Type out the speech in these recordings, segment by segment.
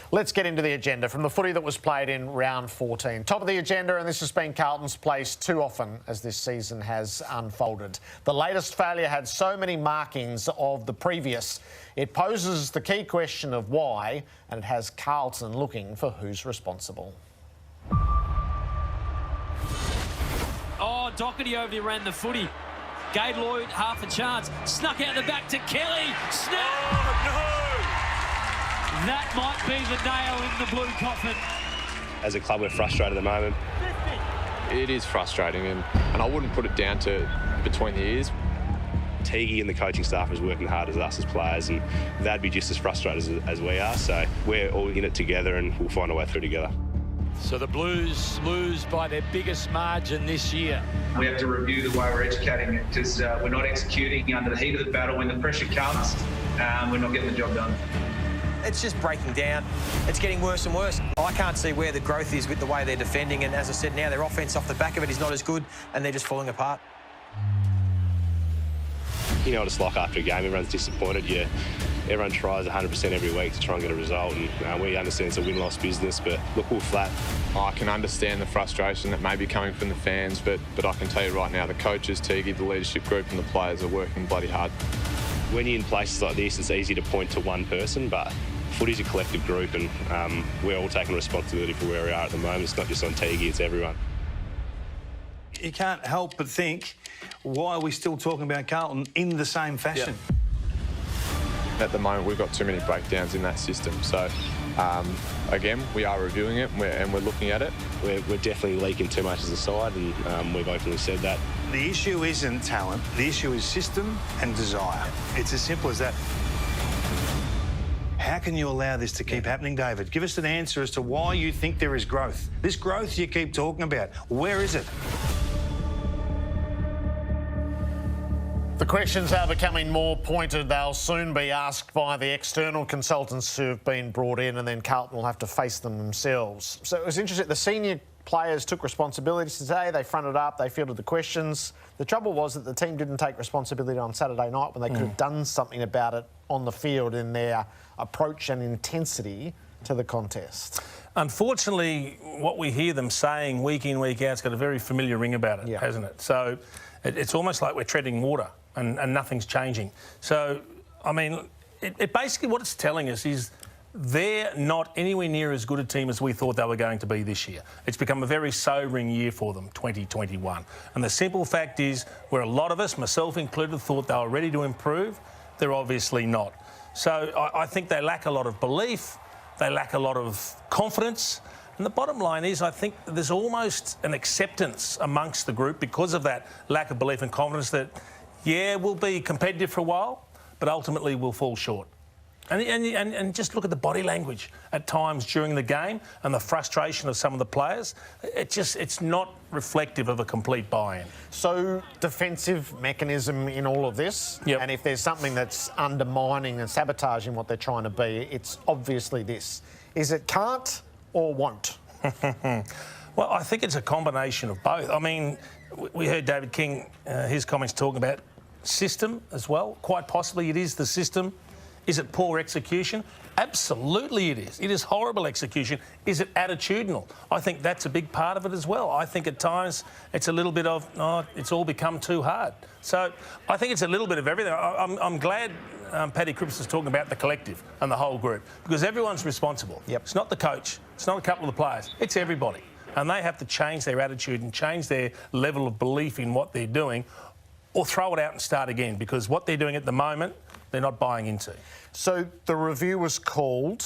Let's get into the agenda from the footy that was played in round 14. Top of the agenda, and this has been Carlton's place too often as this season has unfolded. The latest failure had so many markings of the previous. It poses the key question of why, and it has Carlton looking for who's responsible. Oh, Doherty over there ran the footy. Gade Lloyd, half a chance. Snuck out the back to Kelly. Snap! Oh, no! That might be the nail in the blue coffin. As a club, we're frustrated at the moment. It is frustrating, and I wouldn't put it down to between the ears. Teague and the coaching staff is working hard as us as players, and they'd be just as frustrated as we are. So we're all in it together, and we'll find a way through together. So the Blues lose by their biggest margin this year. We have to review the way we're educating it, because we're not executing under the heat of the battle. When the pressure comes, we're not getting the job done. It's just breaking down. It's getting worse and worse. I can't see where the growth is with the way they're defending, and as I said, now their offence off the back of it is not as good, and they're just falling apart. You know what it's like after a game, everyone's disappointed. Everyone tries 100% every week to try and get a result, and we understand it's a win-loss business, but look, we're flat. I can understand the frustration that may be coming from the fans, but I can tell you right now, the coaches, Teague, the leadership group and the players are working bloody hard. When you're in places like this, it's easy to point to one person, but footy's a collective group, and we're all taking responsibility for where we are at the moment. It's not just on Teague, it's everyone. You can't help but think, why are we still talking about Carlton in the same fashion? Yep. At the moment, we've got too many breakdowns in that system. So, again, we are reviewing it and we're looking at it. We're definitely leaking too much as a side, and we've openly said that. The issue isn't talent. The issue is system and desire. It's as simple as that. How can you allow this to keep happening, David? Give us an answer as to why you think there is growth. This growth you keep talking about, where is it? The questions are becoming more pointed. They'll soon be asked by the external consultants who have been brought in, and then Carlton will have to face them themselves. So it was interesting. The senior players took responsibility today. They fronted up. They fielded the questions. The trouble was that the team didn't take responsibility on Saturday night when they could have done something about it on the field in their approach and intensity to the contest. Unfortunately, what we hear them saying week in, week out, has got a very familiar ring about it, hasn't it? So it's almost like we're treading water and nothing's changing. So, I mean, it basically what it's telling us is they're not anywhere near as good a team as we thought they were going to be this year. It's become a very sobering year for them, 2021. And the simple fact is, where a lot of us, myself included, thought they were ready to improve, they're obviously not. So I think they lack a lot of belief, they lack a lot of confidence. And the bottom line is, I think there's almost an acceptance amongst the group because of that lack of belief and confidence that, yeah, we'll be competitive for a while, but ultimately we'll fall short. And just look at the body language at times during the game and the frustration of some of the players. It's not reflective of a complete buy-in. So, defensive mechanism in all of this, and if there's something that's undermining and sabotaging what they're trying to be, it's obviously this. Is it can't or won't? Well, I think it's a combination of both. I mean, we heard David King, his comments talking about system as well. Quite possibly it is the system. Is it poor execution? Absolutely it is. It is horrible execution. Is it attitudinal? I think that's a big part of it as well. I think at times it's a little bit of, it's all become too hard. So I think it's a little bit of everything. I'm glad Paddy Cripps is talking about the collective and the whole group, because everyone's responsible. It's not the coach. It's not a couple of the players. It's everybody. And they have to change their attitude and change their level of belief in what they're doing, or throw it out and start again, because what they're doing at the moment, they're not buying into. So the review was called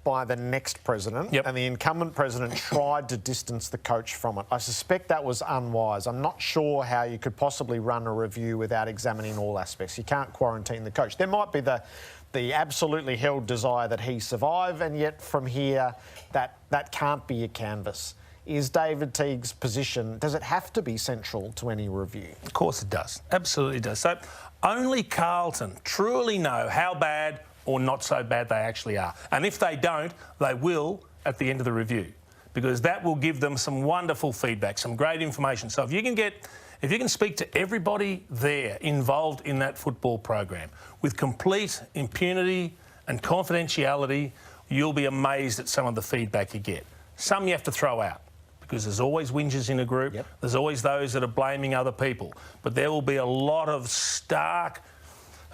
by the next president, and the incumbent president tried to distance the coach from it. I suspect that was unwise. I'm not sure how you could possibly run a review without examining all aspects. You can't quarantine the coach. There might be the absolutely held desire that he survive, and yet from here, that can't be a canvas. Is David Teague's position, does it have to be central to any review? Of course it does. Absolutely does. So only Carlton truly know how bad or not so bad they actually are. And if they don't, they will at the end of the review, because that will give them some wonderful feedback, some great information. So if you can speak to everybody there involved in that football program with complete impunity and confidentiality, you'll be amazed at some of the feedback you get. Some you have to throw out, because there's always whingers in a group. Yep. There's always those that are blaming other people. But there will be a lot of stark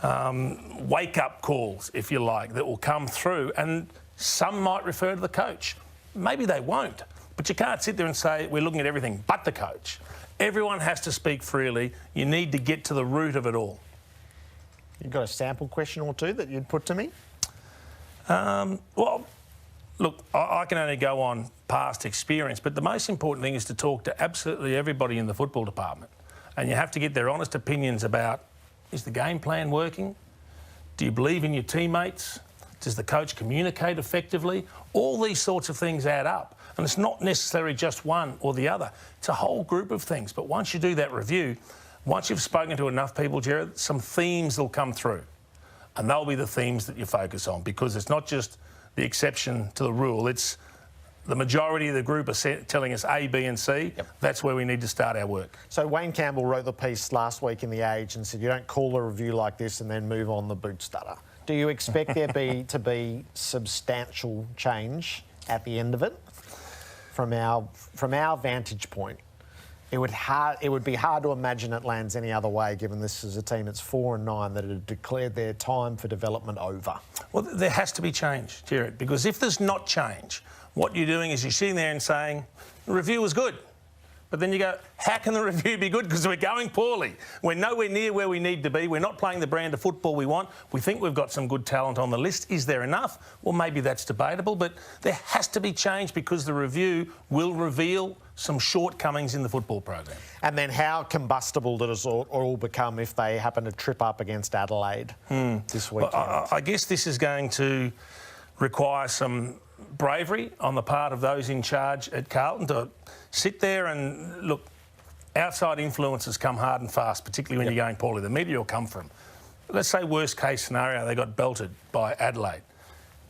wake-up calls, if you like, that will come through, and some might refer to the coach. Maybe they won't, but you can't sit there and say we're looking at everything but the coach. Everyone has to speak freely. You need to get to the root of it all. You've got a sample question or two that you'd put to me? Well, look, I can only go on past experience, but the most important thing is to talk to absolutely everybody in the football department. And you have to get their honest opinions about, is the game plan working? Do you believe in your teammates? Does the coach communicate effectively? All these sorts of things add up. And it's not necessarily just one or the other. It's a whole group of things. But once you do that review, once you've spoken to enough people, Jared, some themes will come through. And they'll be the themes that you focus on, because it's not just the exception to the rule. It's the majority of the group are telling us A, B and C. Yep. That's where we need to start our work. So Wayne Campbell wrote the piece last week in The Age and said you don't call a review like this and then move on the boot stutter. Do you expect there to be substantial change at the end of it? From our vantage point, it would be hard to imagine it lands any other way, given this is a team that's 4-9 that had declared their time for development over. Well, there has to be change, Jared, because if there's not change, what you're doing is you're sitting there and saying, the review was good. But then you go, how can the review be good? Because we're going poorly. We're nowhere near where we need to be. We're not playing the brand of football we want. We think we've got some good talent on the list. Is there enough? Well, maybe that's debatable, but there has to be change, because the review will reveal some shortcomings in the football program. And then how combustible does it all become if they happen to trip up against Adelaide this weekend? Well, I guess this is going to require some bravery on the part of those in charge at Carlton to sit there and look. Outside influences come hard and fast, particularly when you're going poorly. The media will come from. Let's say worst case scenario, they got belted by Adelaide.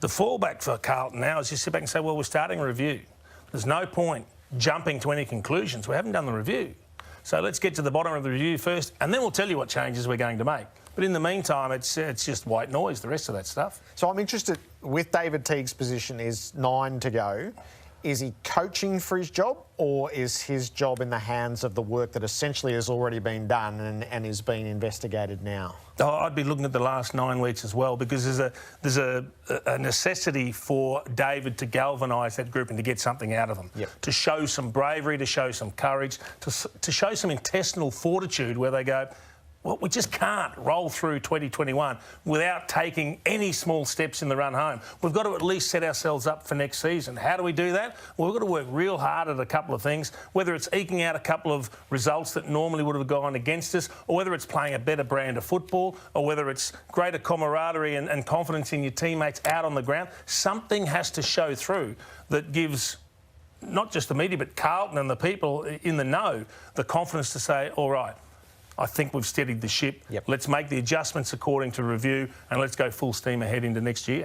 The fallback for Carlton now is just sit back and say, well, we're starting a review. There's no point jumping to any conclusions. We haven't done the review. So let's get to the bottom of the review first, and then we'll tell you what changes we're going to make. But in the meantime, it's just white noise, the rest of that stuff. So I'm interested, with David Teague's position is 9 to go, is he coaching for his job, or is his job in the hands of the work that essentially has already been done and is being investigated now? Oh, I'd be looking at the last 9 weeks as well, because there's a necessity for David to galvanise that group and to get something out of them. Yep. To show some bravery, to show some courage, to show some intestinal fortitude where they go, well, we just can't roll through 2021 without taking any small steps in the run home. We've got to at least set ourselves up for next season. How do we do that? Well, we've got to work real hard at a couple of things, whether it's eking out a couple of results that normally would have gone against us, or whether it's playing a better brand of football, or whether it's greater camaraderie and confidence in your teammates out on the ground. Something has to show through that gives not just the media, but Carlton and the people in the know the confidence to say, all right, I think we've steadied the ship. Yep. Let's make the adjustments according to review, and let's go full steam ahead into next year.